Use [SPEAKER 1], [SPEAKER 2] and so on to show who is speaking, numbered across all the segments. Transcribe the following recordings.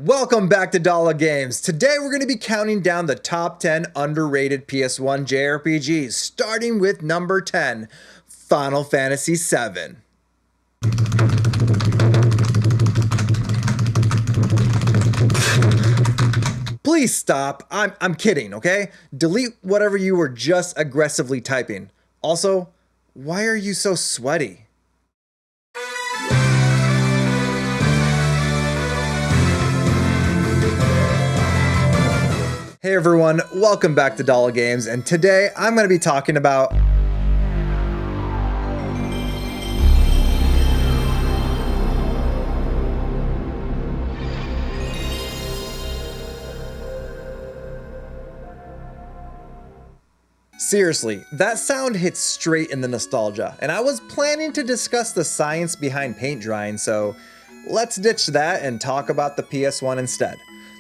[SPEAKER 1] Welcome back to Dollar Games. Today we're going to be counting down the top 10 underrated PS1 JRPGs, starting with number 10, Final Fantasy VII. Please stop. I'm kidding, okay? Delete whatever you were just aggressively typing. Also, why are you so sweaty? Hey everyone, welcome back to Dollar Games, and today I'm going to be talking about Seriously, that sound hits straight in the nostalgia, and I was planning to discuss the science behind paint drying, so let's ditch that and talk about the PS1 instead.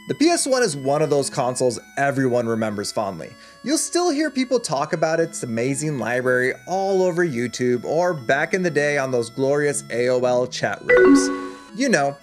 [SPEAKER 1] The PS1 is one of those consoles everyone remembers fondly. You'll still hear people talk about its amazing library all over YouTube or back in the day on those glorious AOL chat rooms. You know,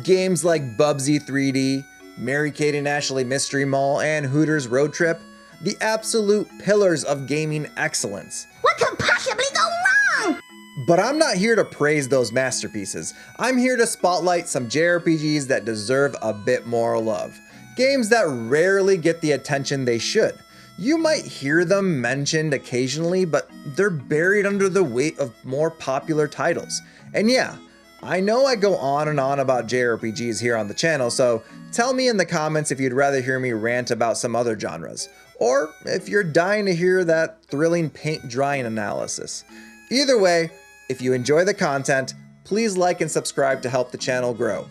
[SPEAKER 1] games like Bubsy 3D, Mary-Kate and Ashley Mystery Mall, and Hooters Road Trip, the absolute pillars of gaming excellence.
[SPEAKER 2] What could possibly go wrong?
[SPEAKER 1] But I'm not here to praise those masterpieces. I'm here to spotlight some JRPGs that deserve a bit more love. Games that rarely get the attention they should. You might hear them mentioned occasionally, but they're buried under the weight of more popular titles. And yeah, I know I go on and on about JRPGs here on the channel, so tell me in the comments if you'd rather hear me rant about some other genres, or if you're dying to hear that thrilling paint drying analysis. Either way, if you enjoy the content, please like and subscribe to help the channel grow.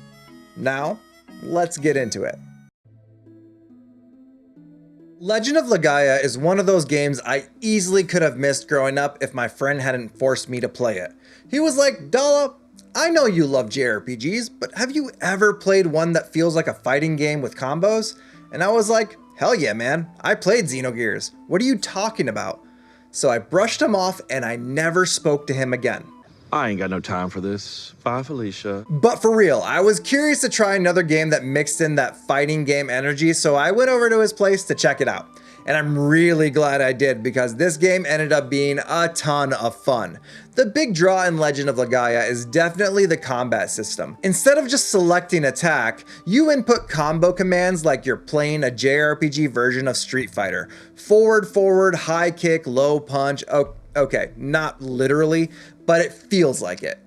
[SPEAKER 1] Now, let's get into it. Legend of Legaia is one of those games I easily could have missed growing up if my friend hadn't forced me to play it. He was like, "Dala, I know you love JRPGs, but have you ever played one that feels like a fighting game with combos?" And I was like, "Hell yeah, man, I played Xenogears. What are you talking about?" So I brushed him off and I never spoke to him again.
[SPEAKER 3] I ain't got no time for this. Bye, Felicia.
[SPEAKER 1] But for real, I was curious to try another game that mixed in that fighting game energy, so I went over to his place to check it out. And I'm really glad I did, because this game ended up being a ton of fun. The big draw in Legend of Legaia is definitely the combat system. Instead of just selecting attack, you input combo commands like you're playing a JRPG version of Street Fighter. Forward, forward, high kick, low punch. Oh, okay, not literally, but it feels like it.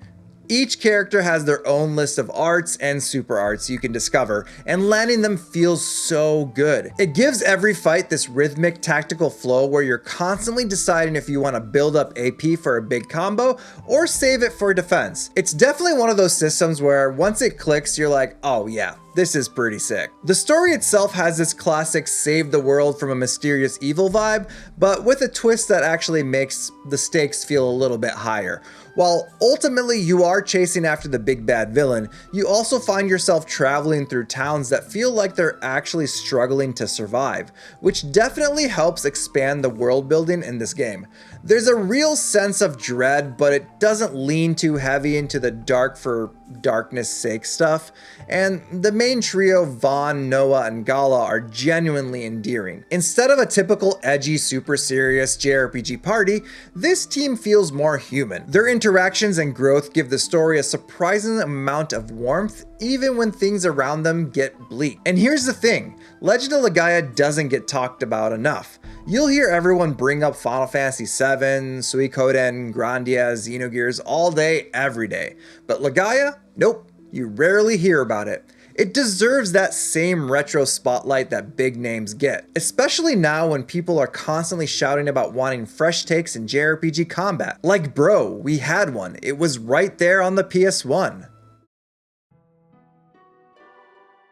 [SPEAKER 1] Each character has their own list of arts and super arts you can discover, and landing them feels so good. It gives every fight this rhythmic tactical flow where you're constantly deciding if you want to build up AP for a big combo or save it for defense. It's definitely one of those systems where once it clicks, you're like, oh yeah, this is pretty sick. The story itself has this classic save the world from a mysterious evil vibe, but with a twist that actually makes the stakes feel a little bit higher. While ultimately you are chasing after the big bad villain, you also find yourself traveling through towns that feel like they're actually struggling to survive, which definitely helps expand the world building in this game. There's a real sense of dread, but it doesn't lean too heavy into the dark for darkness sake stuff, and the main trio, Vaughn, Noah, and Gala, are genuinely endearing. Instead of a typical edgy, super serious JRPG party, this team feels more human. Their interactions and growth give the story a surprising amount of warmth, even when things around them get bleak. And here's the thing, Legend of Legaia doesn't get talked about enough. You'll hear everyone bring up Final Fantasy VII, Suikoden, Grandia, Xenogears all day, every day. But Legaia? Nope, you rarely hear about it. It deserves that same retro spotlight that big names get, especially now when people are constantly shouting about wanting fresh takes in JRPG combat. Like bro, we had one. It was right there on the PS1.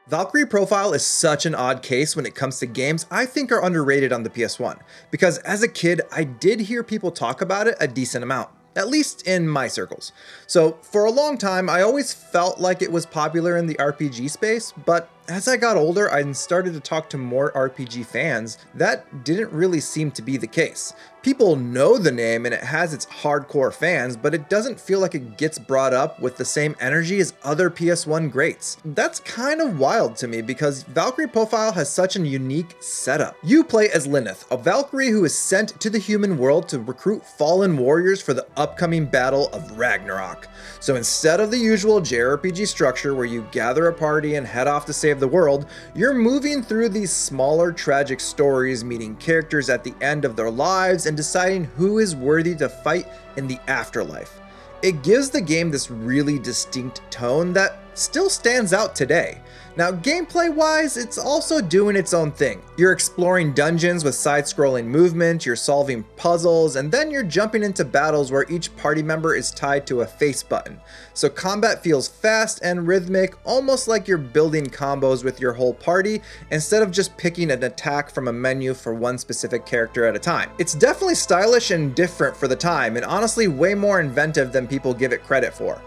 [SPEAKER 1] Valkyrie Profile is such an odd case when it comes to games I think are underrated on the PS1, because as a kid, I did hear people talk about it a decent amount, at least in my circles. So for a long time, I always felt like it was popular in the RPG space, but as I got older and started to talk to more RPG fans, that didn't really seem to be the case. People know the name and it has its hardcore fans, but it doesn't feel like it gets brought up with the same energy as other PS1 greats. That's kind of wild to me because Valkyrie Profile has such a unique setup. You play as Lilith, a Valkyrie who is sent to the human world to recruit fallen warriors for the upcoming battle of Ragnarok. So instead of the usual JRPG structure where you gather a party and head off to save the world, you're moving through these smaller tragic stories, meeting characters at the end of their lives and deciding who is worthy to fight in the afterlife. It gives the game this really distinct tone that still stands out today. Now, gameplay-wise, it's also doing its own thing. You're exploring dungeons with side-scrolling movement, you're solving puzzles, and then you're jumping into battles where each party member is tied to a face button. So combat feels fast and rhythmic, almost like you're building combos with your whole party, instead of just picking an attack from a menu for one specific character at a time. It's definitely stylish and different for the time, and honestly way more inventive than people give it credit for.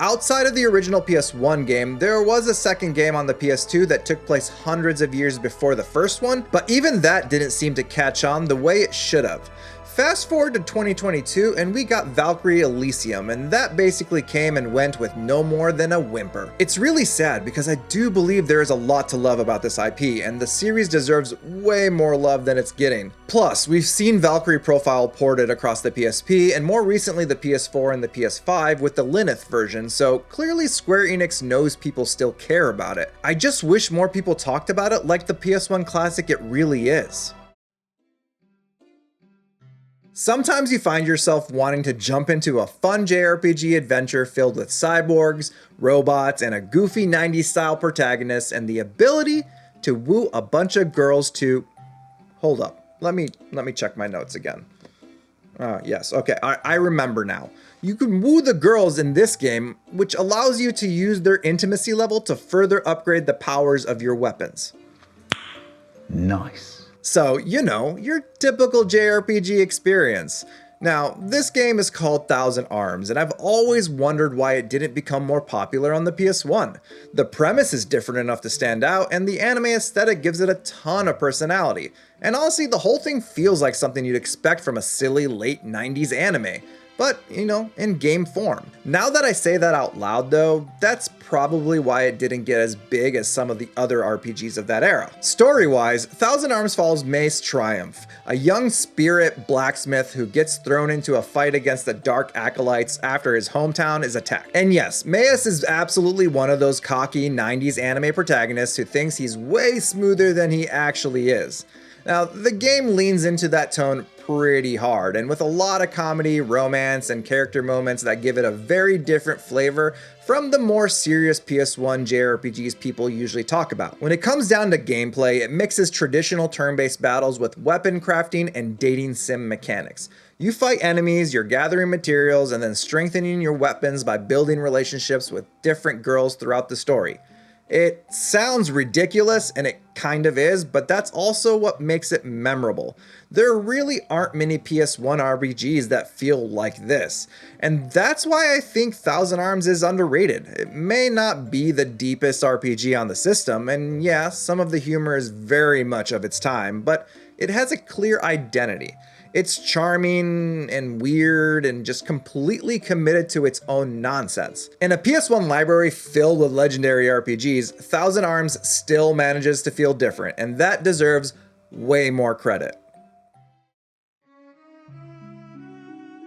[SPEAKER 1] Outside of the original PS1 game, there was a second game on the PS2 that took place hundreds of years before the first one, but even that didn't seem to catch on the way it should have. Fast forward to 2022 and we got Valkyrie Elysium, and that basically came and went with no more than a whimper. It's really sad because I do believe there is a lot to love about this IP, and the series deserves way more love than it's getting. Plus, we've seen Valkyrie Profile ported across the PSP and more recently the PS4 and the PS5 with the Lilith version, so clearly Square Enix knows people still care about it. I just wish more people talked about it like the PS1 classic it really is. Sometimes you find yourself wanting to jump into a fun JRPG adventure filled with cyborgs, robots, and a goofy 90s style protagonist, and the ability to woo a bunch of girls to... Hold up, let me check my notes again. Yes, okay, I remember now. You can woo the girls in this game, which allows you to use their intimacy level to further upgrade the powers of your weapons.
[SPEAKER 4] Nice.
[SPEAKER 1] So, you know, your typical JRPG experience. Now, this game is called Thousand Arms, and I've always wondered why it didn't become more popular on the PS1. The premise is different enough to stand out, and the anime aesthetic gives it a ton of personality. And honestly, the whole thing feels like something you'd expect from a silly late 90s anime. But, you know, in game form. Now that I say that out loud though, that's probably why it didn't get as big as some of the other RPGs of that era. Story-wise, Thousand Arms follows May's triumph, a young spirit blacksmith who gets thrown into a fight against the Dark Acolytes after his hometown is attacked. And yes, Mayus is absolutely one of those cocky 90s anime protagonists who thinks he's way smoother than he actually is. Now, the game leans into that tone pretty hard, and with a lot of comedy, romance, and character moments that give it a very different flavor from the more serious PS1 JRPGs people usually talk about. When it comes down to gameplay, it mixes traditional turn-based battles with weapon crafting and dating sim mechanics. You fight enemies, you're gathering materials, and then strengthening your weapons by building relationships with different girls throughout the story. It sounds ridiculous, and it kind of is, but that's also what makes it memorable. There really aren't many PS1 RPGs that feel like this, and that's why I think Thousand Arms is underrated. It may not be the deepest RPG on the system, and yeah, some of the humor is very much of its time, but it has a clear identity. It's charming and weird and just completely committed to its own nonsense. In a PS1 library filled with legendary RPGs, Thousand Arms still manages to feel different, and that deserves way more credit.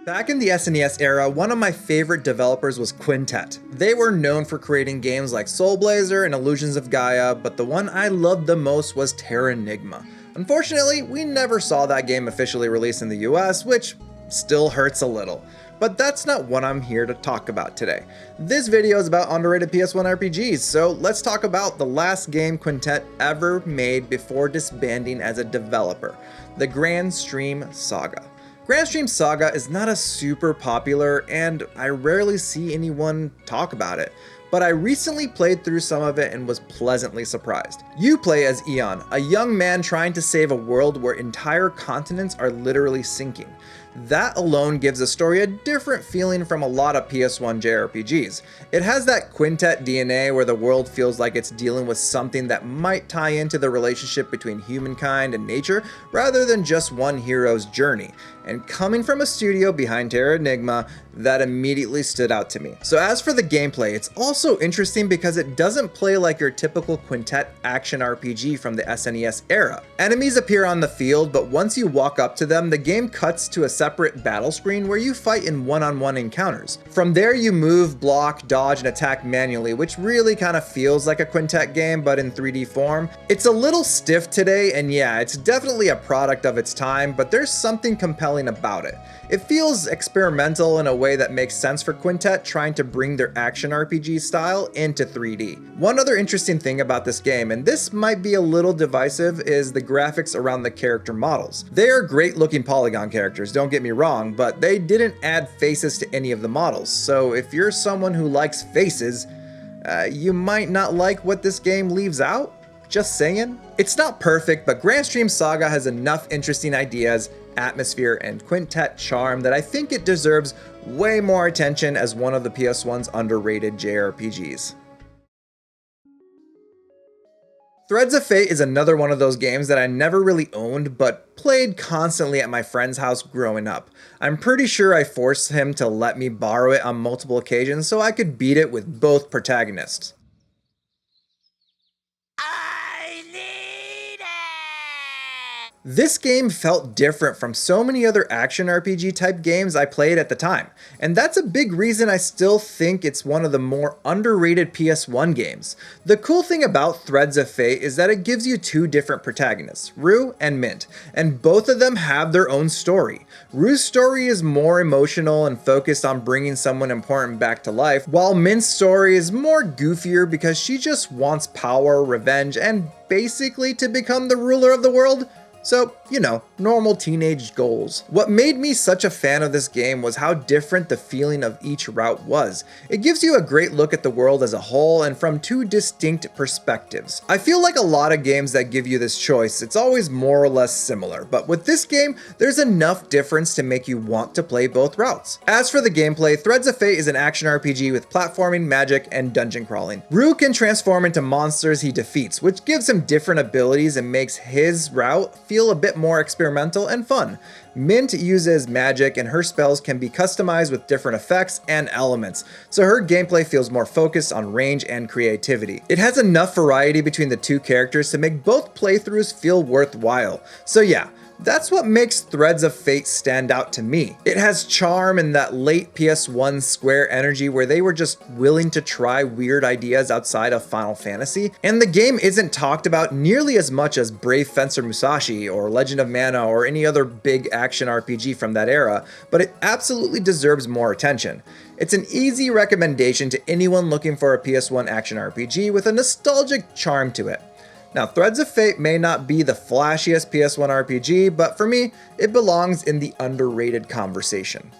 [SPEAKER 1] Back in the SNES era, one of my favorite developers was Quintet. They were known for creating games like Soul Blazer and Illusions of Gaia, but the one I loved the most was Terranigma. Unfortunately, we never saw that game officially released in the US, which still hurts a little. But that's not what I'm here to talk about today. This video is about underrated PS1 RPGs, so let's talk about the last game Quintet ever made before disbanding as a developer, the Granstream Saga. Granstream Saga is not a super popular, and I rarely see anyone talk about it. But I recently played through some of it and was pleasantly surprised. You play as Eon, a young man trying to save a world where entire continents are literally sinking. That alone gives the story a different feeling from a lot of PS1 JRPGs. It has that quintet DNA where the world feels like it's dealing with something that might tie into the relationship between humankind and nature rather than just one hero's journey. And coming from a studio behind Terra Enigma, that immediately stood out to me. So as for the gameplay, it's also interesting because it doesn't play like your typical quintet action RPG from the SNES era. Enemies appear on the field, but once you walk up to them, the game cuts to a separate battle screen where you fight in one-on-one encounters. From there you move, block, dodge, and attack manually, which really kind of feels like a quintet game but in 3D form. It's a little stiff today, and yeah, it's definitely a product of its time, but there's something compelling about it. It feels experimental in a way that makes sense for Quintet trying to bring their action RPG style into 3D. One other interesting thing about this game, and this might be a little divisive, is the graphics around the character models. They are great looking polygon characters, don't get me wrong, but they didn't add faces to any of the models. So if you're someone who likes faces, you might not like what this game leaves out. Just saying. It's not perfect, but Granstream Saga has enough interesting ideas, atmosphere, and quintet charm that I think it deserves way more attention as one of the PS1's underrated JRPGs. Threads of Fate is another one of those games that I never really owned, but played constantly at my friend's house growing up. I'm pretty sure I forced him to let me borrow it on multiple occasions so I could beat it with both protagonists. This game felt different from so many other action RPG type games I played at the time, and that's a big reason I still think it's one of the more underrated PS1 games. The cool thing about Threads of Fate is that it gives you two different protagonists, Rue and Mint, and both of them have their own story. Rue's story is more emotional and focused on bringing someone important back to life, while Mint's story is more goofier because she just wants power, revenge, and basically to become the ruler of the world. So, you know, normal teenage goals. What made me such a fan of this game was how different the feeling of each route was. It gives you a great look at the world as a whole and from two distinct perspectives. I feel like a lot of games that give you this choice, it's always more or less similar, but with this game, there's enough difference to make you want to play both routes. As for the gameplay, Threads of Fate is an action RPG with platforming, magic, and dungeon crawling. Rue can transform into monsters he defeats, which gives him different abilities and makes his route feel a bit more experimental and fun. Mint uses magic and her spells can be customized with different effects and elements, so her gameplay feels more focused on range and creativity. It has enough variety between the two characters to make both playthroughs feel worthwhile. So yeah, that's what makes Threads of Fate stand out to me. It has charm and that late PS1 Square energy where they were just willing to try weird ideas outside of Final Fantasy, and the game isn't talked about nearly as much as Brave Fencer Musashi or Legend of Mana or any other big action RPG from that era, but it absolutely deserves more attention. It's an easy recommendation to anyone looking for a PS1 action RPG with a nostalgic charm to it. Now, Threads of Fate may not be the flashiest PS1 RPG, but for me, it belongs in the underrated conversation.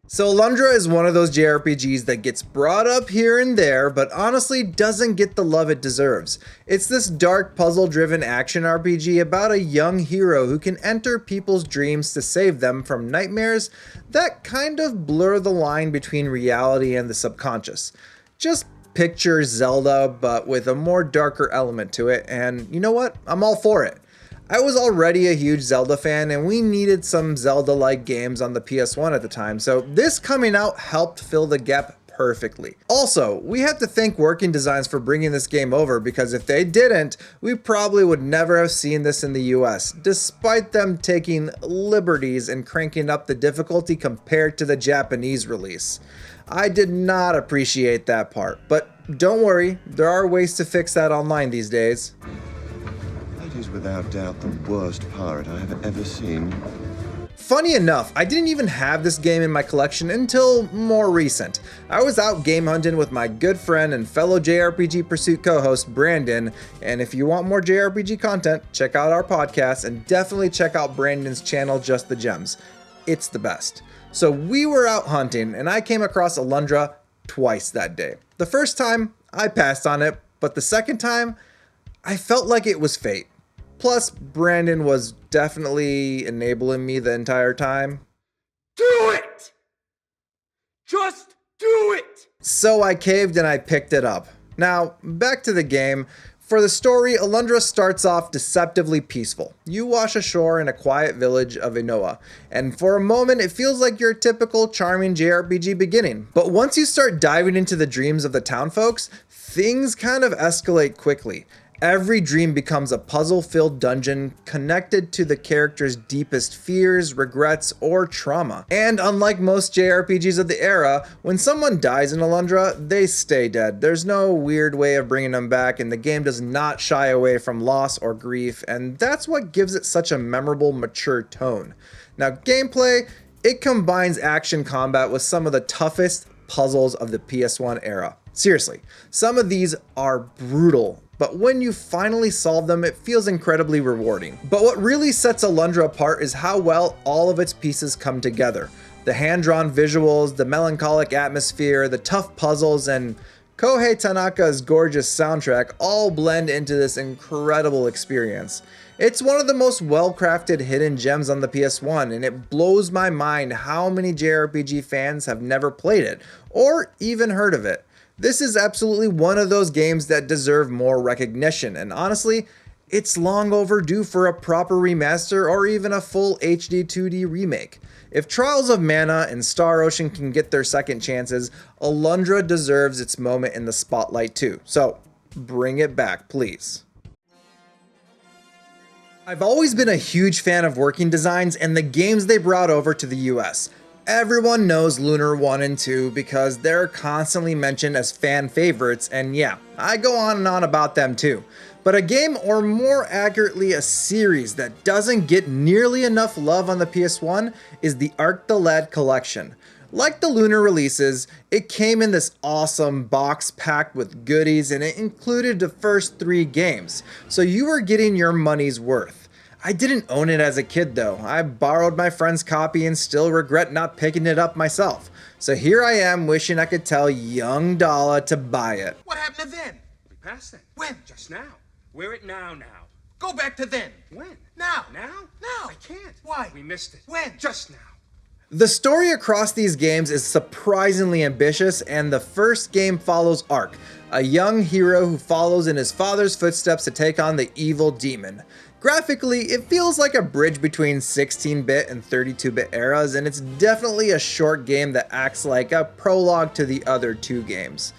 [SPEAKER 1] So Alundra is one of those JRPGs that gets brought up here and there, but honestly doesn't get the love it deserves. It's this dark puzzle-driven action RPG about a young hero who can enter people's dreams to save them from nightmares that kind of blur the line between reality and the subconscious. Just picture Zelda, but with a more darker element to it, and you know what? I'm all for it. I was already a huge Zelda fan, and we needed some Zelda-like games on the PS1 at the time, so this coming out helped fill the gap perfectly. Also, we have to thank Working Designs for bringing this game over, because if they didn't, we probably would never have seen this in the US, despite them taking liberties and cranking up the difficulty compared to the Japanese release. I did not appreciate that part, but don't worry, there are ways to fix that online these days.
[SPEAKER 5] That is without doubt the worst pirate I have ever seen.
[SPEAKER 1] Funny enough, I didn't even have this game in my collection until more recent. I was out game hunting with my good friend and fellow JRPG Pursuit co-host Brandon, and if you want more JRPG content, check out our podcast and definitely check out Brandon's channel Just the Gems. It's the best. So we were out hunting and I came across Alundra twice that day. The first time I passed on it, but the second time I felt like it was fate. Plus, Brandon was definitely enabling me the entire time.
[SPEAKER 6] Do it! Just do it!
[SPEAKER 1] So I caved and I picked it up. Now, back to the game. For the story, Alundra starts off deceptively peaceful. You wash ashore in a quiet village of Inoa, and for a moment it feels like your typical charming JRPG beginning. But once you start diving into the dreams of the town folks, things kind of escalate quickly. Every dream becomes a puzzle-filled dungeon connected to the character's deepest fears, regrets, or trauma. And unlike most JRPGs of the era, when someone dies in Alundra, they stay dead. There's no weird way of bringing them back, and the game does not shy away from loss or grief, and that's what gives it such a memorable, mature tone. Now, gameplay, it combines action combat with some of the toughest puzzles of the PS1 era. Seriously, some of these are brutal, but when you finally solve them, it feels incredibly rewarding. But what really sets Alundra apart is how well all of its pieces come together. The hand-drawn visuals, the melancholic atmosphere, the tough puzzles, and Kohei Tanaka's gorgeous soundtrack all blend into this incredible experience. It's one of the most well-crafted hidden gems on the PS1, and it blows my mind how many JRPG fans have never played it, or even heard of it. This is absolutely one of those games that deserve more recognition, and honestly, it's long overdue for a proper remaster or even a full HD 2D remake. If Trials of Mana and Star Ocean can get their second chances, Alundra deserves its moment in the spotlight too. So, bring it back, please. I've always been a huge fan of working designs and the games they brought over to the US. Everyone knows Lunar 1 and 2 because they're constantly mentioned as fan favorites, and yeah, I go on and on about them too. But a game, or more accurately a series, that doesn't get nearly enough love on the PS1 is the Arc the Lad collection. Like the Lunar releases, it came in this awesome box packed with goodies, and it included the first 3 games, so you were getting your money's worth. I didn't own it as a kid though. I borrowed my friend's copy and still regret not picking it up myself. So here I am wishing I could tell young Dala to buy it.
[SPEAKER 6] What happened to then?
[SPEAKER 7] We passed that.
[SPEAKER 6] When?
[SPEAKER 7] Just now. We're at now.
[SPEAKER 6] Go back to then.
[SPEAKER 7] When?
[SPEAKER 6] Now.
[SPEAKER 7] Now?
[SPEAKER 6] Now.
[SPEAKER 7] I can't.
[SPEAKER 6] Why?
[SPEAKER 7] We missed it.
[SPEAKER 6] When?
[SPEAKER 7] Just now.
[SPEAKER 1] The story across these games is surprisingly ambitious, and the first game follows Arc, a young hero who follows in his father's footsteps to take on the evil demon. Graphically, it feels like a bridge between 16-bit and 32-bit eras, and it's definitely a short game that acts like a prologue to the other 2 games.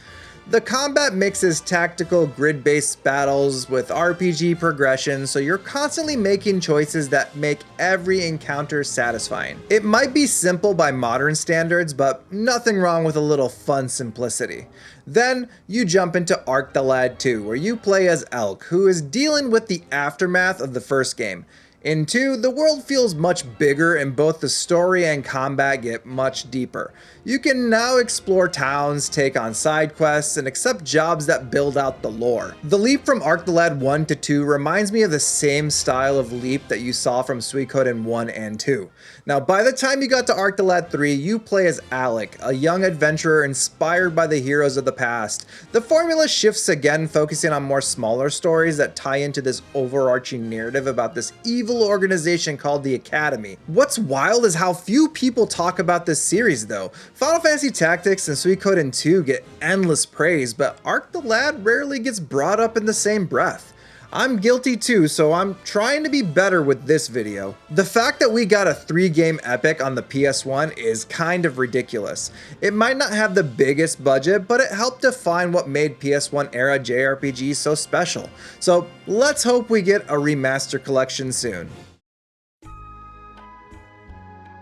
[SPEAKER 1] The combat mixes tactical grid-based battles with RPG progression, so you're constantly making choices that make every encounter satisfying. It might be simple by modern standards, but nothing wrong with a little fun simplicity. Then you jump into Arc the Lad 2, where you play as Elk, who is dealing with the aftermath of the first game. In 2, the world feels much bigger and both the story and combat get much deeper. You can now explore towns, take on side quests, and accept jobs that build out the lore. The leap from Arc the Lad 1 to 2 reminds me of the same style of leap that you saw from Suikoden 1 and 2. Now, by the time you got to Arc the Lad 3, you play as Alec, a young adventurer inspired by the heroes of the past. The formula shifts again, focusing on more smaller stories that tie into this overarching narrative about this evil organization called the Academy. What's wild is how few people talk about this series though. Final Fantasy Tactics and Suikoden 2 get endless praise, but Arc the Lad rarely gets brought up in the same breath. I'm guilty too, so I'm trying to be better with this video. The fact that we got a 3-game epic on the PS1 is kind of ridiculous. It might not have the biggest budget, but it helped define what made PS1 era JRPGs so special. So let's hope we get a remaster collection soon.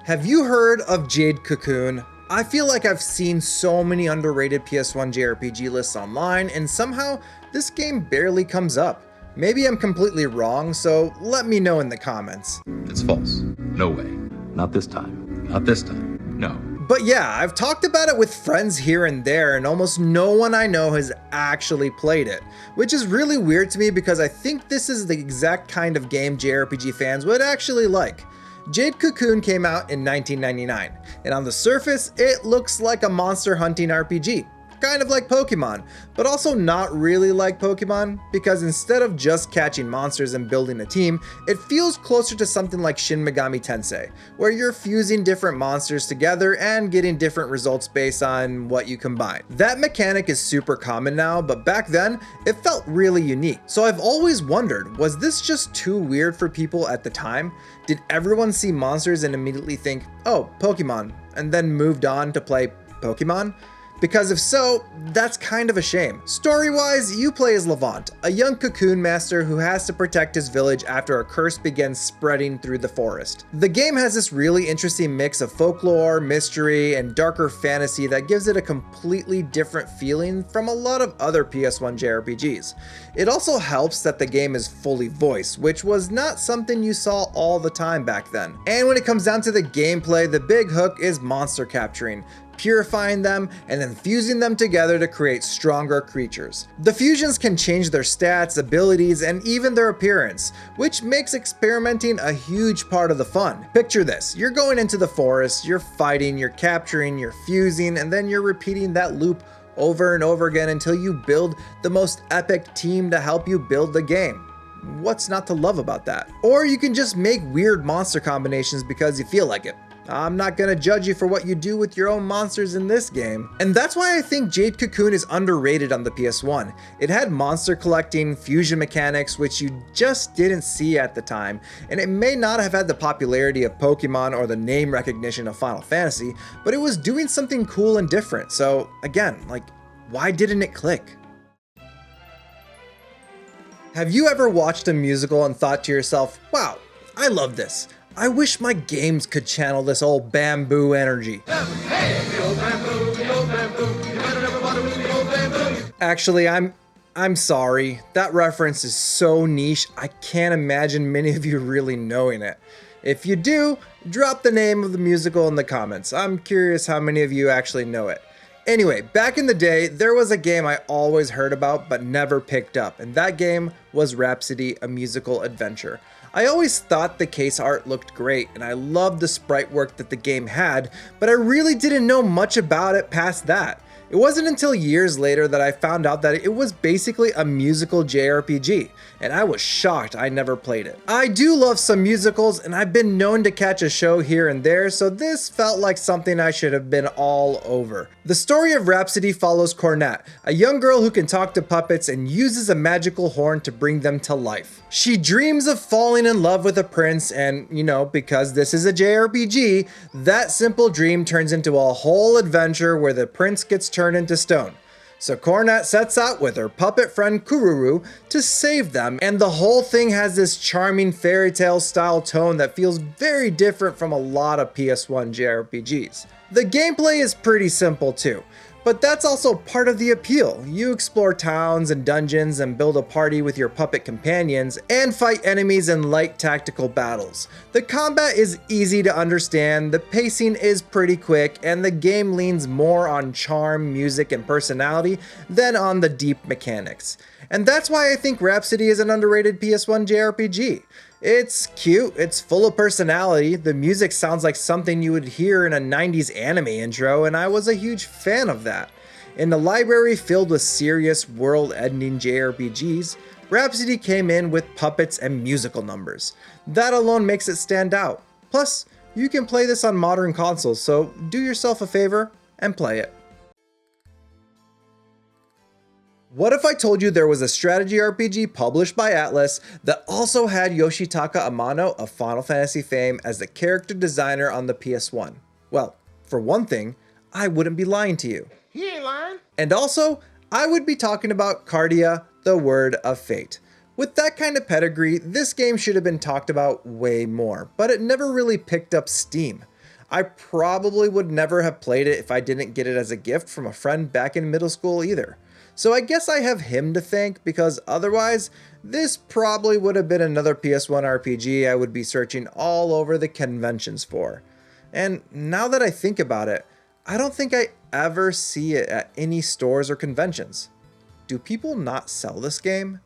[SPEAKER 1] Have you heard of Jade Cocoon? I feel like I've seen so many underrated PS1 JRPG lists online, and somehow this game barely comes up. Maybe I'm completely wrong, so let me know in the comments.
[SPEAKER 8] It's false. No way. Not this time. Not this time. No.
[SPEAKER 1] But yeah, I've talked about it with friends here and there, and almost no one I know has actually played it, which is really weird to me because I think this is the exact kind of game JRPG fans would actually like. Jade Cocoon came out in 1999, and on the surface, it looks like a monster hunting RPG. kind of like Pokemon, but also not really like Pokemon, because instead of just catching monsters and building a team, it feels closer to something like Shin Megami Tensei, where you're fusing different monsters together and getting different results based on what you combine. That mechanic is super common now, but back then, it felt really unique. So I've always wondered, was this just too weird for people at the time? Did everyone see monsters and immediately think, oh, Pokemon, and then moved on to play Pokemon? Because if so, that's kind of a shame. Story-wise, you play as Levant, a young cocoon master who has to protect his village after a curse begins spreading through the forest. The game has this really interesting mix of folklore, mystery, and darker fantasy that gives it a completely different feeling from a lot of other PS1 JRPGs. It also helps that the game is fully voiced, which was not something you saw all the time back then. And when it comes down to the gameplay, the big hook is monster capturing, purifying them, and then fusing them together to create stronger creatures. The fusions can change their stats, abilities, and even their appearance, which makes experimenting a huge part of the fun. Picture this, you're going into the forest, you're fighting, you're capturing, you're fusing, and then you're repeating that loop over and over again until you build the most epic team to help you build the game. What's not to love about that? Or you can just make weird monster combinations because you feel like it. I'm not gonna judge you for what you do with your own monsters in this game. And that's why I think Jade Cocoon is underrated on the PS1. It had monster collecting, fusion mechanics, which you just didn't see at the time, and it may not have had the popularity of Pokemon or the name recognition of Final Fantasy, but it was doing something cool and different. So again, like, why didn't it click? Have you ever watched a musical and thought to yourself, wow, I love this. I wish my games could channel this old bamboo energy. Actually, I'm sorry. That reference is so niche, I can't imagine many of you really knowing it. If you do, drop the name of the musical in the comments. I'm curious how many of you actually know it. Anyway, back in the day, there was a game I always heard about but never picked up, and that game was Rhapsody, a musical adventure. I always thought the case art looked great, and I loved the sprite work that the game had, but I really didn't know much about it past that. It wasn't until years later that I found out that it was basically a musical JRPG, and I was shocked I never played it. I do love some musicals, and I've been known to catch a show here and there, so this felt like something I should have been all over. The story of Rhapsody follows Cornette, a young girl who can talk to puppets and uses a magical horn to bring them to life. She dreams of falling in love with a prince, and, you know, because this is a JRPG, that simple dream turns into a whole adventure where the prince gets turned into stone. So Cornette sets out with her puppet friend Kururu to save them, and the whole thing has this charming fairy tale style tone that feels very different from a lot of PS1 JRPGs. The gameplay is pretty simple too, but that's also part of the appeal. You explore towns and dungeons and build a party with your puppet companions and fight enemies in light tactical battles. The combat is easy to understand, the pacing is pretty quick, and the game leans more on charm, music, and personality than on the deep mechanics. And that's why I think Rhapsody is an underrated PS1 JRPG. It's cute, it's full of personality, the music sounds like something you would hear in a 90s anime intro, and I was a huge fan of that. In a library filled with serious, world-ending JRPGs, Rhapsody came in with puppets and musical numbers. That alone makes it stand out. Plus, you can play this on modern consoles, so do yourself a favor and play it. What if I told you there was a strategy RPG published by Atlus that also had Yoshitaka Amano of Final Fantasy fame as the character designer on the PS1? Well, for one thing, I wouldn't be lying to you.
[SPEAKER 6] He ain't lying.
[SPEAKER 1] And also, I would be talking about Kartia, the Word of Fate. With that kind of pedigree, this game should have been talked about way more, but it never really picked up steam. I probably would never have played it if I didn't get it as a gift from a friend back in middle school either. So I guess I have him to thank, because otherwise, this probably would have been another PS1 RPG I would be searching all over the conventions for. And now that I think about it, I don't think I ever see it at any stores or conventions. Do people not sell this game?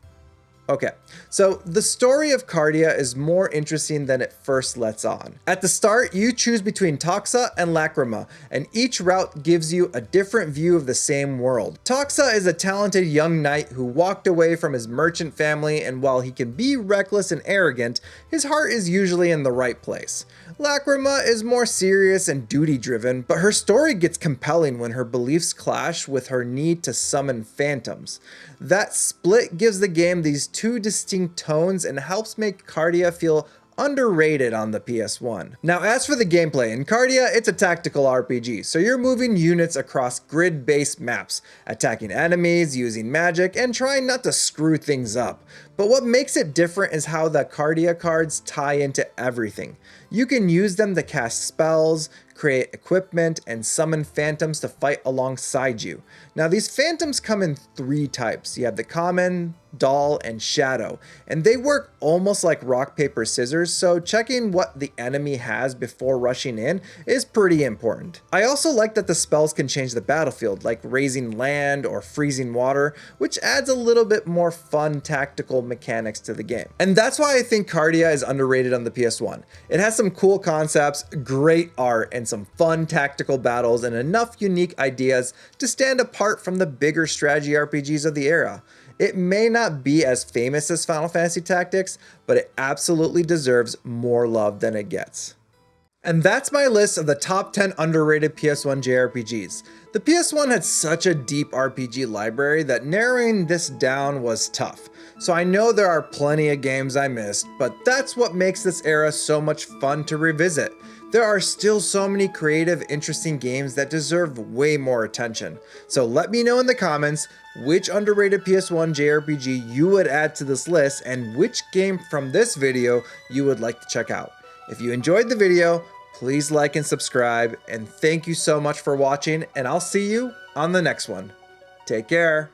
[SPEAKER 1] Okay, so the story of Kartia is more interesting than it first lets on. At the start, you choose between Toxa and Lacrima, and each route gives you a different view of the same world. Toxa is a talented young knight who walked away from his merchant family, and while he can be reckless and arrogant, his heart is usually in the right place. Lacrima is more serious and duty-driven, but her story gets compelling when her beliefs clash with her need to summon phantoms. That split gives the game these two distinct tones and helps make Kartia feel underrated on the PS1. Now, as for the gameplay, in Kartia, it's a tactical RPG, so you're moving units across grid-based maps, attacking enemies, using magic, and trying not to screw things up. But what makes it different is how the Kartia cards tie into everything. You can use them to cast spells, create equipment, and summon phantoms to fight alongside you. Now, these phantoms come in 3 types. You have the common, doll, and shadow, and they work almost like rock, paper, scissors, so checking what the enemy has before rushing in is pretty important. I also like that the spells can change the battlefield, like raising land or freezing water, which adds a little bit more fun tactical mechanics to the game. And that's why I think Kartia is underrated on the PS1. It has some cool concepts, great art, and some fun tactical battles, and enough unique ideas to stand apart from the bigger strategy RPGs of the era. It may not be as famous as Final Fantasy Tactics, but it absolutely deserves more love than it gets. And that's my list of the top 10 underrated PS1 JRPGs. The PS1 had such a deep RPG library that narrowing this down was tough. So I know there are plenty of games I missed, but that's what makes this era so much fun to revisit. There are still so many creative, interesting games that deserve way more attention. So let me know in the comments which underrated PS1 JRPG you would add to this list and which game from this video you would like to check out. If you enjoyed the video, please like and subscribe, and thank you so much for watching, and I'll see you on the next one. Take care.